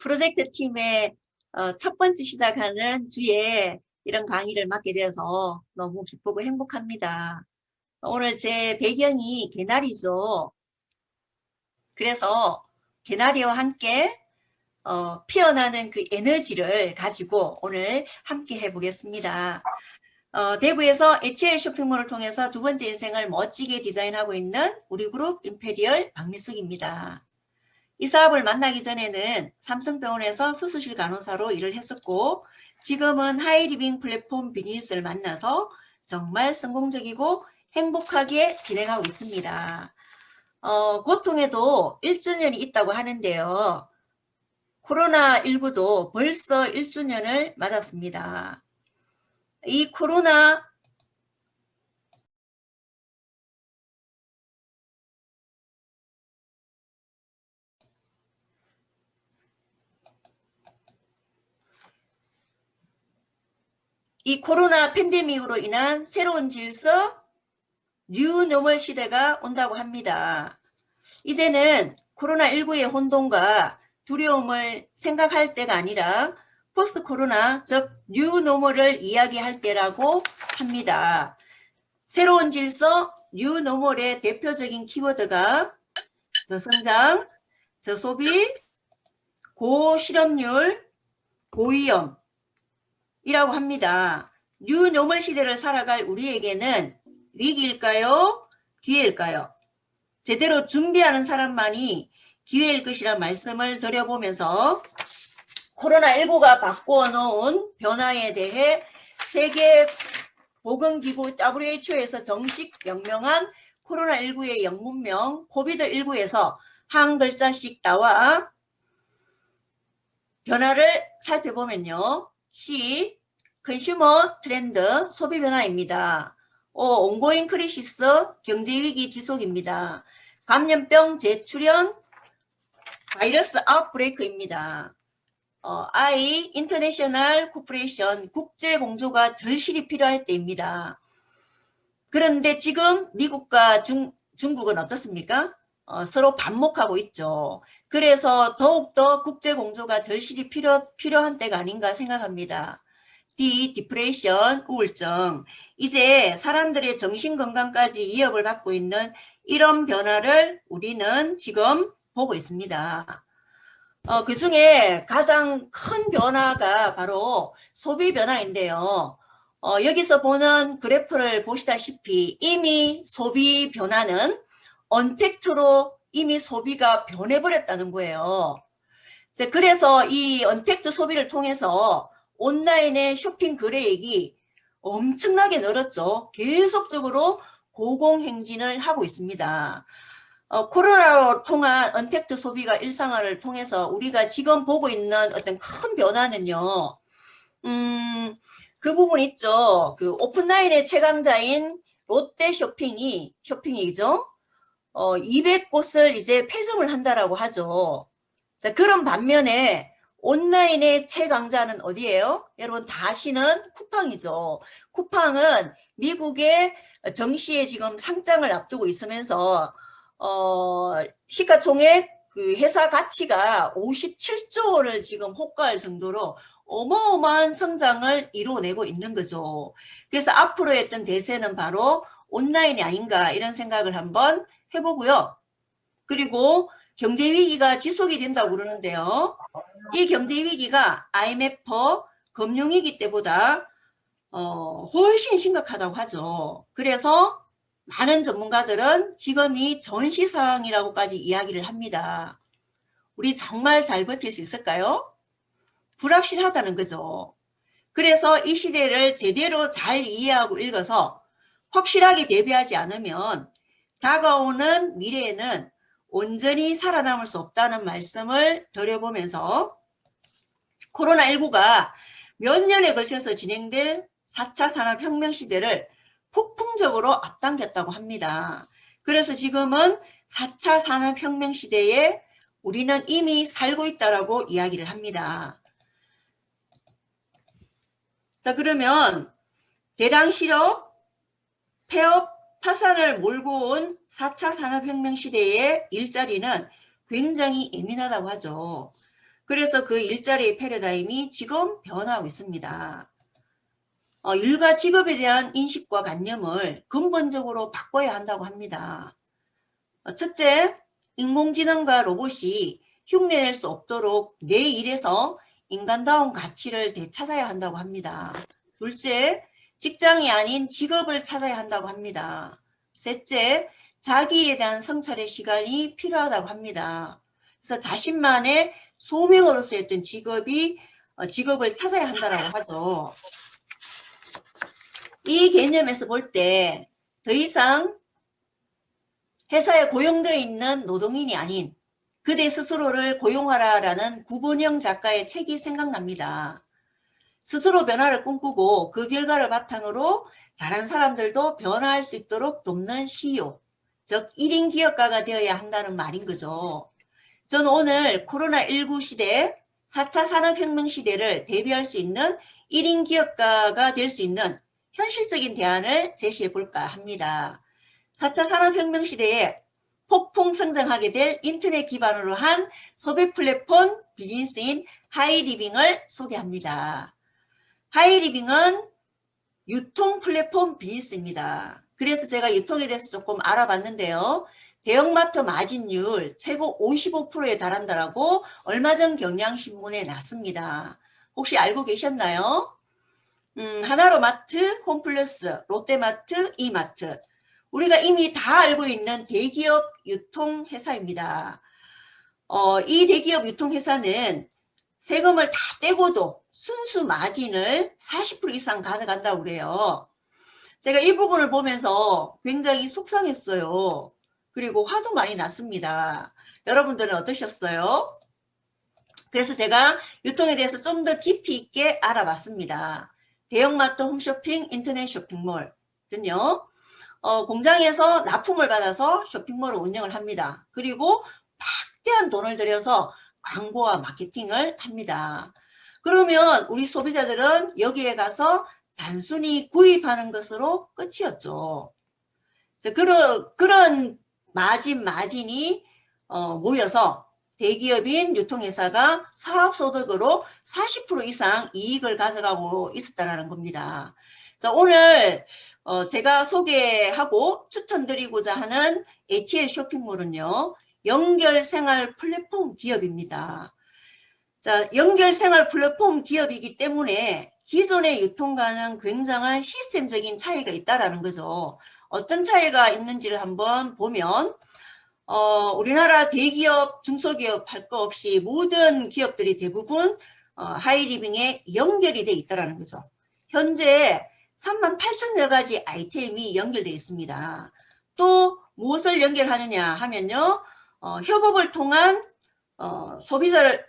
프로젝트 팀의 첫 번째 시작하는 주에 이런 강의를 맡게 되어서 너무 기쁘고 행복합니다. 오늘 제 배경이 개나리죠. 그래서 개나리와 함께 피어나는 그 에너지를 가지고 오늘 함께 해보겠습니다. 대구에서 HL 쇼핑몰을 통해서 두 번째 인생을 멋지게 디자인하고 있는 우리 그룹 임페리얼 박미숙입니다. 이 사업을 만나기 전에는 삼성병원에서 수술실 간호사로 일을 했었고 지금은 하이리빙 플랫폼 비즈니스를 만나서 정말 성공적이고 행복하게 진행하고 있습니다. 고통에도 1주년이 있다고 하는데요. 코로나19도 벌써 1주년을 맞았습니다. 이 코로나 팬데믹으로 인한 새로운 질서, 뉴노멀 시대가 온다고 합니다. 이제는 코로나19의 혼돈과 두려움을 생각할 때가 아니라 포스트 코로나, 즉 뉴노멀을 이야기할 때라고 합니다. 새로운 질서, 뉴노멀의 대표적인 키워드가 저성장, 저소비, 고실업률, 고위험이라고 합니다. 뉴노멀 시대를 살아갈 우리에게는 위기일까요? 기회일까요? 제대로 준비하는 사람만이 기회일 것이란 말씀을 드려보면서 코로나19가 바꿔놓은 변화에 대해 세계보건기구 WHO에서 정식 명명한 코로나19의 영문명 코비드19에서 한 글자씩 나와 변화를 살펴보면요. C. 컨슈머 트렌드 소비 변화입니다. 온고잉 크리시스 경제위기 지속입니다. 감염병 재출현 바이러스 아웃브레이크입니다. I 인터내셔널 코퍼레이션 국제공조가 절실히 필요할 때입니다. 그런데 지금 미국과 중국은 어떻습니까? 서로 반목하고 있죠. 그래서 더욱더 국제공조가 절실히 필요한 때가 아닌가 생각합니다. D. 디프레이션 우울증. 이제 사람들의 정신건강까지 위협을 받고 있는 이런 변화를 우리는 지금 보고 있습니다. 그 중에 가장 큰 변화가 바로 소비 변화인데요. 여기서 보는 그래프를 보시다시피 이미 소비 변화는 언택트로 이미 소비가 변해버렸다는 거예요. 그래서 이 언택트 소비를 통해서 온라인의 쇼핑 거래액이 엄청나게 늘었죠. 계속적으로 고공행진을 하고 있습니다. 코로나로 통한 언택트 소비가 일상화를 통해서 우리가 지금 보고 있는 어떤 큰 변화는요. 그 부분 있죠. 그 오프라인의 최강자인 롯데 쇼핑이죠. 200곳을 이제 폐점을 한다라고 하죠. 자, 그런 반면에 온라인의 최강자는 어디예요? 여러분 다 아시는 쿠팡이죠. 쿠팡은 미국의 정시에 지금 상장을 앞두고 있으면서 시가총액 그 회사 가치가 57조 원을 지금 호가할 정도로 어마어마한 성장을 이루어내고 있는 거죠. 그래서 앞으로의 어떤 대세는 바로 온라인이 아닌가 이런 생각을 한번 해보고요. 그리고 경제위기가 지속이 된다고 그러는데요. 이 경제위기가 IMF 금융위기 때보다 훨씬 심각하다고 하죠. 그래서 많은 전문가들은 지금이 전시상황이라고까지 이야기를 합니다. 우리 정말 잘 버틸 수 있을까요? 불확실하다는 거죠. 그래서 이 시대를 제대로 잘 이해하고 읽어서 확실하게 대비하지 않으면 다가오는 미래에는 온전히 살아남을 수 없다는 말씀을 드려보면서 코로나19가 몇 년에 걸쳐서 진행될 4차 산업혁명 시대를 폭풍적으로 앞당겼다고 합니다. 그래서 지금은 4차 산업혁명 시대에 우리는 이미 살고 있다라고 이야기를 합니다. 자, 그러면 대량 실업, 폐업, 파산을 몰고 온 4차 산업혁명 시대의 일자리는 굉장히 예민하다고 하죠. 그래서 그 일자리의 패러다임이 지금 변화하고 있습니다. 일과 직업에 대한 인식과 관념을 근본적으로 바꿔야 한다고 합니다. 첫째, 인공지능과 로봇이 흉내낼 수 없도록 내 일에서 인간다운 가치를 되찾아야 한다고 합니다. 둘째, 직장이 아닌 직업을 찾아야 한다고 합니다. 셋째, 자기에 대한 성찰의 시간이 필요하다고 합니다. 그래서 자신만의 소명으로서 했던 직업을 찾아야 한다고 하죠. 이 개념에서 볼 때 더 이상 회사에 고용되어 있는 노동인이 아닌 그대 스스로를 고용하라라는 구본영 작가의 책이 생각납니다. 스스로 변화를 꿈꾸고 그 결과를 바탕으로 다른 사람들도 변화할 수 있도록 돕는 CEO, 즉 1인 기업가가 되어야 한다는 말인 거죠. 저는 오늘 코로나19 시대, 4차 산업혁명 시대를 대비할 수 있는 1인 기업가가 될 수 있는 현실적인 대안을 제시해 볼까 합니다. 4차 산업혁명 시대에 폭풍 성장하게 될 인터넷 기반으로 한 소비 플랫폼 비즈니스인 하이리빙을 소개합니다. 하이리빙은 유통 플랫폼 비즈니스입니다. 그래서 제가 유통에 대해서 조금 알아봤는데요. 대형마트 마진율 최고 55%에 달한다라고 얼마 전 경향신문에 났습니다. 혹시 알고 계셨나요? 하나로마트, 홈플러스, 롯데마트, 이마트. 우리가 이미 다 알고 있는 대기업 유통회사입니다. 이 대기업 유통회사는 세금을 다 떼고도 순수 마진을 40% 이상 가져간다고 그래요. 제가 이 부분을 보면서 굉장히 속상했어요. 그리고 화도 많이 났습니다. 여러분들은 어떠셨어요? 그래서 제가 유통에 대해서 좀 더 깊이 있게 알아봤습니다. 대형마트 홈쇼핑, 인터넷 쇼핑몰은요. 공장에서 납품을 받아서 쇼핑몰을 운영을 합니다. 그리고 막대한 돈을 들여서 광고와 마케팅을 합니다. 그러면 우리 소비자들은 여기에 가서 단순히 구입하는 것으로 끝이었죠. 그런 마진이 모여서 대기업인 유통회사가 사업소득으로 40% 이상 이익을 가져가고 있었다는 겁니다. 자, 오늘 제가 소개하고 추천드리고자 하는 HL 쇼핑몰은요. 연결생활 플랫폼 기업입니다. 자, 연결생활 플랫폼 기업이기 때문에 기존의 유통과는 굉장한 시스템적인 차이가 있다는 거죠. 어떤 차이가 있는지를 한번 보면 우리나라 대기업, 중소기업 할 거 없이 모든 기업들이 대부분 하이리빙에 연결이 돼 있다는 거죠. 현재 38,000여 가지 아이템이 연결되어 있습니다. 또 무엇을 연결하느냐 하면요. 협업을 통한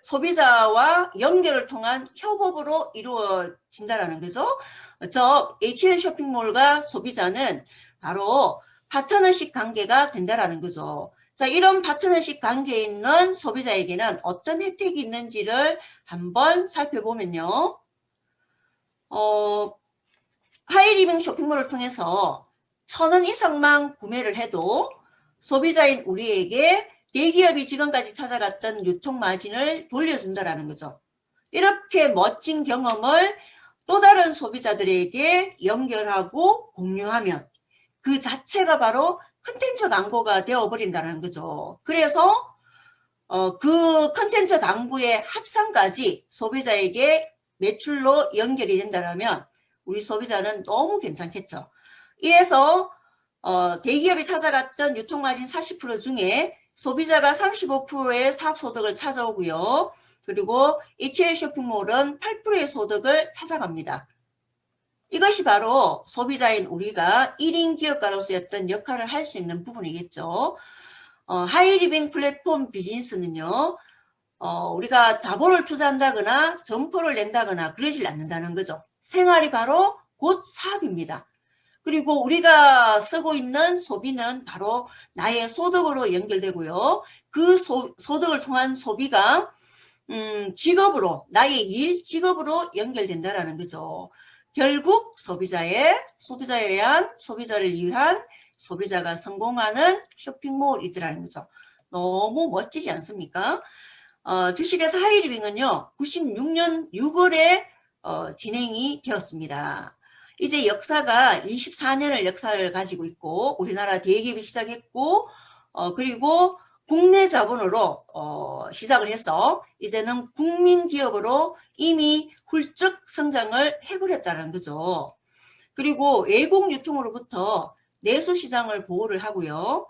소비자와 연결을 통한 협업으로 이루어진다는 거죠. 저 HL 쇼핑몰과 소비자는 바로 파트너십 관계가 된다는 거죠. 자, 이런 파트너십 관계에 있는 소비자에게는 어떤 혜택이 있는지를 한번 살펴보면요. 하이리빙 쇼핑몰을 통해서 1,000원 이상만 구매를 해도 소비자인 우리에게 대기업이 지금까지 찾아갔던 유통 마진을 돌려준다는 거죠. 이렇게 멋진 경험을 또 다른 소비자들에게 연결하고 공유하면 그 자체가 바로 컨텐츠 광고가 되어버린다는 거죠. 그래서 그 컨텐츠 광고의 합산까지 소비자에게 매출로 연결이 된다면 우리 소비자는 너무 괜찮겠죠. 이래서 대기업이 찾아갔던 유통마진 40% 중에 소비자가 35%의 사업소득을 찾아오고요. 그리고 HL 쇼핑몰은 8%의 소득을 찾아갑니다. 이것이 바로 소비자인 우리가 1인 기업가로서 어떤 역할을 할 수 있는 부분이겠죠. 하이리빙 플랫폼 비즈니스는요. 우리가 자본을 투자한다거나 점포를 낸다거나 그러질 않는다는 거죠. 생활이 바로 곧 사업입니다. 그리고 우리가 쓰고 있는 소비는 바로 나의 소득으로 연결되고요. 그 소득을 통한 소비가 직업으로, 나의 일, 직업으로 연결된다는 거죠. 결국 소비자를 위한 소비자가 성공하는 쇼핑몰이더라는 거죠. 너무 멋지지 않습니까? 주식회사 하이리빙은요, 96년 6월에 진행이 되었습니다. 이제 역사가 24년을 역사를 가지고 있고, 우리나라 대기업이 시작했고, 그리고 국내 자본으로 시작을 해서 이제는 국민기업으로 이미 훌쩍 성장을 해버렸다는 거죠. 그리고 외국 유통으로부터 내수시장을 보호를 하고요.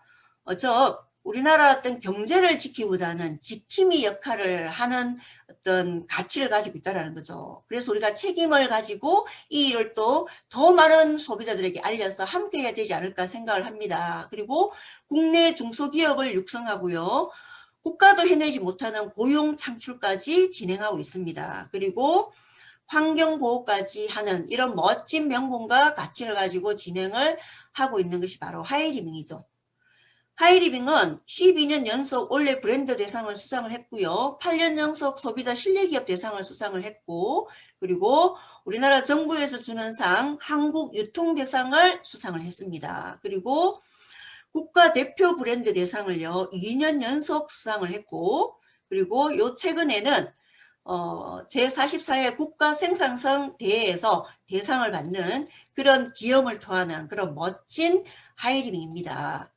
즉 우리나라 어떤 경제를 지키고자 하는 지킴이 역할을 하는 어떤 가치를 가지고 있다는 거죠. 그래서 우리가 책임을 가지고 이 일을 또 더 많은 소비자들에게 알려서 함께 해야 되지 않을까 생각을 합니다. 그리고 국내 중소기업을 육성하고요. 국가도 해내지 못하는 고용 창출까지 진행하고 있습니다. 그리고 환경보호까지 하는 이런 멋진 명분과 가치를 가지고 진행을 하고 있는 것이 바로 하이리빙이죠. 하이리빙은 12년 연속 올해 브랜드 대상을 수상을 했고요. 8년 연속 소비자 신뢰기업 대상을 수상을 했고, 그리고 우리나라 정부에서 주는 상 한국유통대상을 수상을 했습니다. 그리고 국가대표 브랜드 대상을요 2년 연속 수상을 했고, 그리고 요 최근에는 제44회 국가생산성 대회에서 대상을 받는 그런 기염을 토하는 그런 멋진 하이리빙입니다.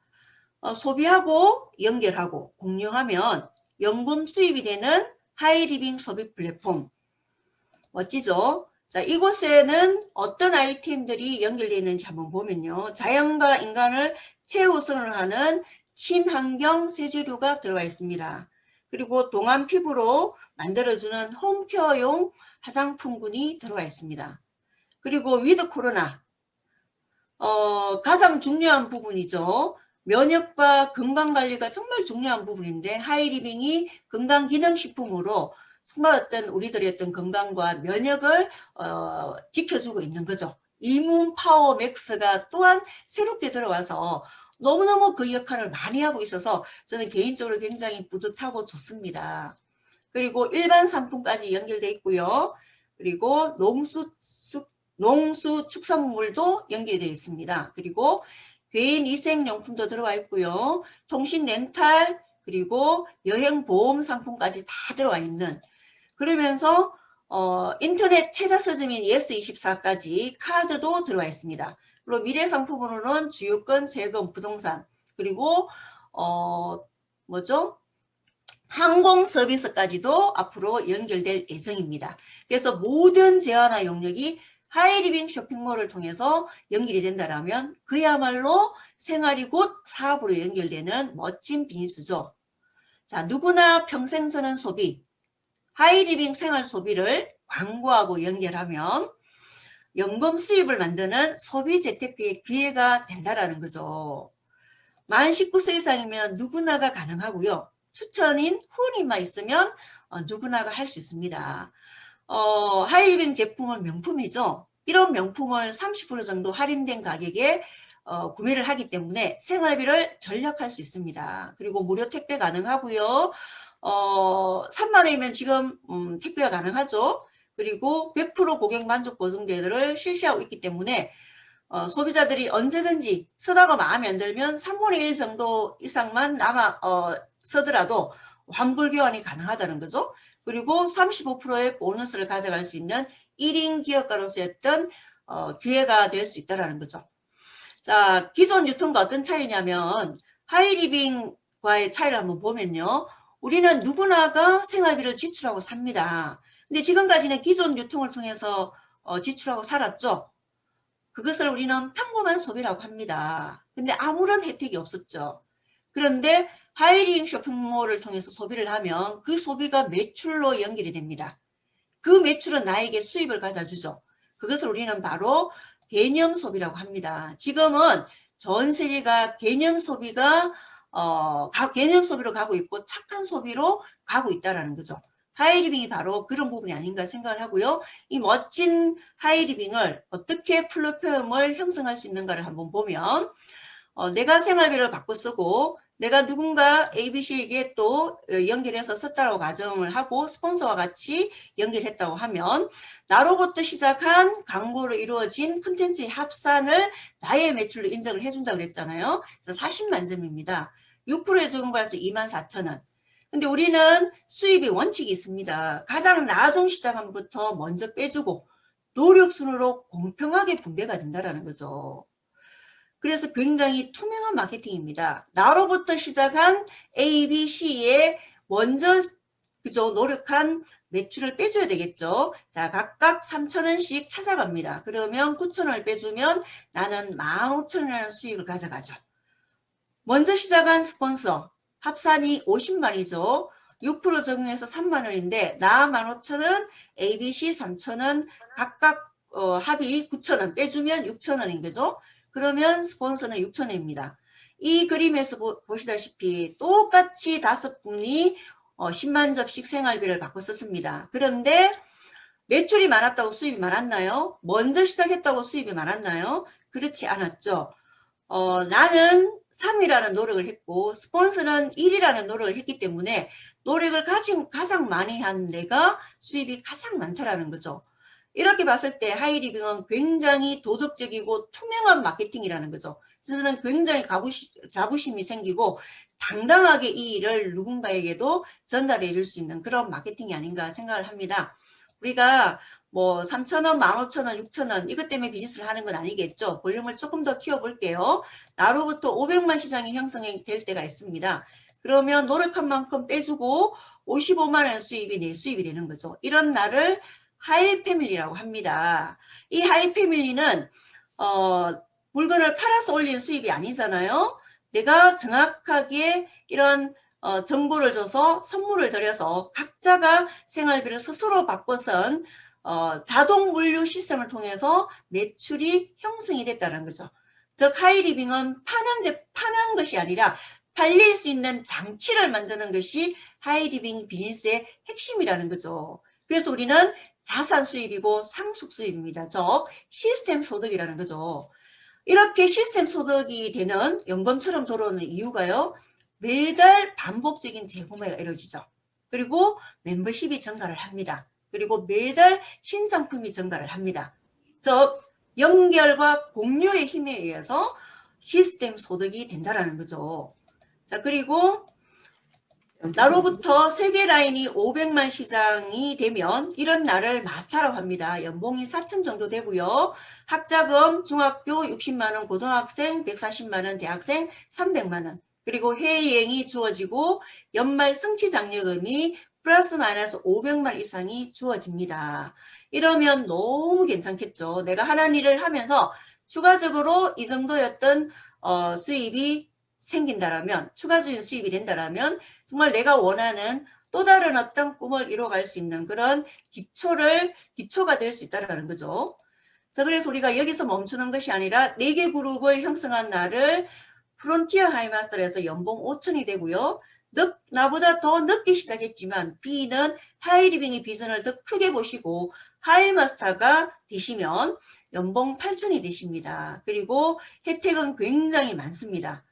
소비하고 연결하고 공유하면 연금 수입이 되는 하이리빙 소비 플랫폼. 멋지죠? 자, 이곳에는 어떤 아이템들이 연결되어 있는지 한번 보면요. 자연과 인간을 최우선을 하는 친환경 세제류가 들어가 있습니다. 그리고 동안 피부로 만들어주는 홈케어용 화장품군이 들어가 있습니다. 그리고 위드 코로나, 가장 중요한 부분이죠. 면역과 건강관리가 정말 중요한 부분인데 하이리빙이 건강기능식품으로 정말 어떤 우리들의 어떤 건강과 면역을 지켜주고 있는 거죠. 이문 파워 맥스가 또한 새롭게 들어와서 너무너무 그 역할을 많이 하고 있어서 저는 개인적으로 굉장히 뿌듯하고 좋습니다. 그리고 일반 상품까지 연결돼 있고요. 그리고 농수축산물도 연결되어 있습니다. 그리고 개인 위생용품도 들어와 있고요. 통신 렌탈 그리고 여행보험 상품까지 다 들어와 있는, 그러면서 인터넷 최저 서점인 예스24까지 카드도 들어와 있습니다. 그리고 미래 상품으로는 주유권, 세금, 부동산, 그리고 항공 서비스까지도 앞으로 연결될 예정입니다. 그래서 모든 재화나 용역이 하이리빙 쇼핑몰을 통해서 연결이 된다면 그야말로 생활이 곧 사업으로 연결되는 멋진 비즈니스죠. 자, 누구나 평생 쓰는 소비, 하이리빙 생활 소비를 광고하고 연결하면 연금 수입을 만드는 소비 재테크의 기회가 된다라는 거죠. 만 19세 이상이면 누구나가 가능하고요. 추천인 후원인만 있으면 누구나가 할 수 있습니다. 하이리빙 제품은 명품이죠. 이런 명품을 30% 정도 할인된 가격에 구매를 하기 때문에 생활비를 절약할 수 있습니다. 그리고 무료 택배 가능하고요. 3만 원이면 지금 택배가 가능하죠. 그리고 100% 고객 만족 보증제도를 실시하고 있기 때문에 소비자들이 언제든지 쓰다가 마음에 안 들면 3분의 1 정도 이상만 쓰더라도 환불 교환이 가능하다는 거죠. 그리고 35%의 보너스를 가져갈 수 있는 1인 기업가로서의 어떤 기회가 될 수 있다는 거죠. 자, 기존 유통과 어떤 차이냐면 하이리빙과의 차이를 한번 보면요. 우리는 누구나가 생활비를 지출하고 삽니다. 근데 지금까지는 기존 유통을 통해서 지출하고 살았죠. 그것을 우리는 평범한 소비라고 합니다. 근데 아무런 혜택이 없었죠. 그런데 하이리빙 쇼핑몰을 통해서 소비를 하면 그 소비가 매출로 연결이 됩니다. 그 매출은 나에게 수입을 가져주죠. 그것을 우리는 바로 개념 소비라고 합니다. 지금은 전 세계가 개념 소비로 가고 있고 착한 소비로 가고 있다는 거죠. 하이리빙이 바로 그런 부분이 아닌가 생각을 하고요. 이 멋진 하이리빙을 어떻게 플랫폼을 형성할 수 있는가를 한번 보면 내가 생활비를 받고 쓰고 내가 누군가 ABC에게 또 연결해서 썼다고 가정을 하고 스폰서와 같이 연결했다고 하면 나로부터 시작한 광고로 이루어진 콘텐츠의 합산을 나의 매출로 인정을 해준다고 그랬잖아요. 그래서 40만 점입니다. 6%의 적용받아서 24,000원. 근데 우리는 수입의 원칙이 있습니다. 가장 나중 시작함부터 먼저 빼주고 노력순으로 공평하게 분배가 된다는 거죠. 그래서 굉장히 투명한 마케팅입니다. 나로부터 시작한 A, B, C에 먼저 그죠? 노력한 매출을 빼줘야 되겠죠. 자, 각각 3,000원씩 찾아갑니다. 그러면 9,000원을 빼주면 나는 15,000원이라는 수익을 가져가죠. 먼저 시작한 스폰서 합산이 50만이죠. 6% 적용해서 3만원인데 나 15,000원, ABC 3,000원 각각 합이 9,000원 빼주면 6,000원인 거죠. 그러면 스폰서는 6,000원입니다. 이 그림에서 보시다시피 똑같이 5분이 10만 접씩 생활비를 받고 썼습니다. 그런데 매출이 많았다고 수입이 많았나요? 먼저 시작했다고 수입이 많았나요? 그렇지 않았죠. 나는 3이라는 노력을 했고 스폰서는 1이라는 노력을 했기 때문에 노력을 가장 많이 한 내가 수입이 가장 많다라는 거죠. 이렇게 봤을 때 하이리빙은 굉장히 도덕적이고 투명한 마케팅이라는 거죠. 저는 굉장히 자부심이 생기고 당당하게 이 일을 누군가에게도 전달해 줄 수 있는 그런 마케팅이 아닌가 생각을 합니다. 우리가 뭐 3,000원, 15,000원, 6,000원 이것 때문에 비즈니스를 하는 건 아니겠죠. 볼륨을 조금 더 키워볼게요. 나로부터 500만 시장이 형성될 때가 있습니다. 그러면 노력한 만큼 빼주고 55만 원 수입이 내 수입이 되는 거죠. 이런 날을 하이 패밀리라고 합니다. 이 하이 패밀리는 물건을 팔아서 올린 수입이 아니잖아요. 내가 정확하게 이런 정보를 줘서 선물을 드려서 각자가 생활비를 스스로 바꿔선 자동 물류 시스템을 통해서 매출이 형성이 됐다는 거죠. 즉 하이리빙은 파는 것이 아니라 팔릴 수 있는 장치를 만드는 것이 하이리빙 비즈니스의 핵심이라는 거죠. 그래서 우리는 자산 수입이고 상속 수입입니다. 즉 시스템 소득이라는 거죠. 이렇게 시스템 소득이 되는 연금처럼 들어오는 이유가요. 매달 반복적인 재구매가 이루어지죠. 그리고 멤버십이 증가를 합니다. 그리고 매달 신상품이 증가를 합니다. 즉 연결과 공유의 힘에 의해서 시스템 소득이 된다는 거죠. 자, 그리고 나로부터 세계 라인이 500만 시장이 되면 이런 날을 마스터라고 합니다. 연봉이 4천 정도 되고요. 학자금 중학교 60만 원, 고등학생 140만 원, 대학생 300만 원. 그리고 해외여행이 주어지고 연말 성취장려금이 플러스 마이너스 500만 이상이 주어집니다. 이러면 너무 괜찮겠죠. 내가 하는 일을 하면서 추가적으로 이 정도였던 수입이 생긴다라면, 추가적인 수입이 된다라면 정말 내가 원하는 또 다른 어떤 꿈을 이뤄갈 수 있는 그런 기초가 될 수 있다는 거죠. 자, 그래서 우리가 여기서 멈추는 것이 아니라 4개 그룹을 형성한 날을 프론티어 하이마스터에서 연봉 5천이 되고요. 나보다 더 늦게 시작했지만 B는 하이리빙의 비전을 더 크게 보시고 하이마스터가 되시면 연봉 8천이 되십니다. 그리고 혜택은 굉장히 많습니다.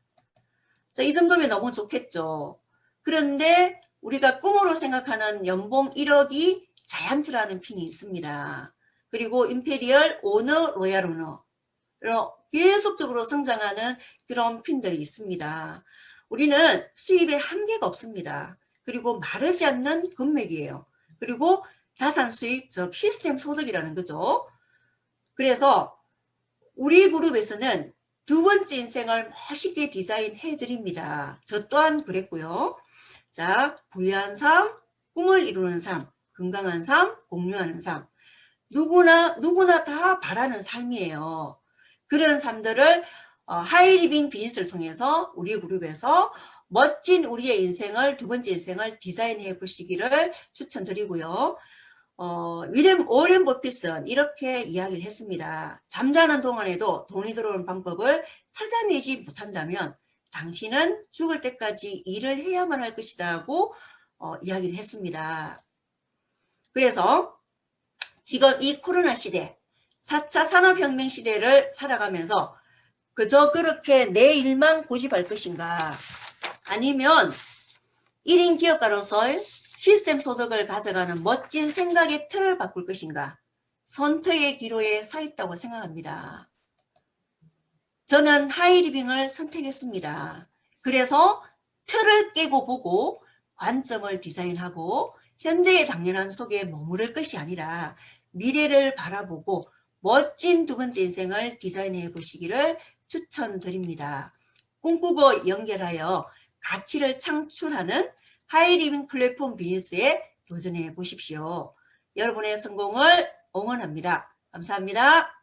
자, 이 정도면 너무 좋겠죠. 그런데 우리가 꿈으로 생각하는 연봉 1억이 자이언트라는 핀이 있습니다. 그리고 임페리얼, 오너, 로얄 오너 계속적으로 성장하는 그런 핀들이 있습니다. 우리는 수입에 한계가 없습니다. 그리고 마르지 않는 금맥이에요. 그리고 자산 수입, 즉 시스템 소득이라는 거죠. 그래서 우리 그룹에서는 두 번째 인생을 멋있게 디자인해 드립니다. 저 또한 그랬고요. 자, 부유한 삶, 꿈을 이루는 삶, 건강한 삶, 공유하는 삶. 누구나 다 바라는 삶이에요. 그런 삶들을 하이리빙 비즈니스를 통해서 우리 그룹에서 멋진 우리의 인생을, 두 번째 인생을 디자인해 보시기를 추천드리고요. 오렌 버핏은 이렇게 이야기를 했습니다. 잠자는 동안에도 돈이 들어오는 방법을 찾아내지 못한다면 당신은 죽을 때까지 일을 해야만 할 것이다 하고 이야기를 했습니다. 그래서 지금 이 코로나 시대, 4차 산업혁명 시대를 살아가면서 그저 그렇게 내 일만 고집할 것인가, 아니면 1인 기업가로서의 시스템 소득을 가져가는 멋진 생각의 틀을 바꿀 것인가, 선택의 기로에 서 있다고 생각합니다. 저는 하이리빙을 선택했습니다. 그래서 틀을 깨고 보고 관점을 디자인하고 현재의 당연한 속에 머무를 것이 아니라 미래를 바라보고 멋진 두 번째 인생을 디자인해 보시기를 추천드립니다. 꿈꾸고 연결하여 가치를 창출하는 하이리빙 플랫폼 비즈니스에 도전해 보십시오. 여러분의 성공을 응원합니다. 감사합니다.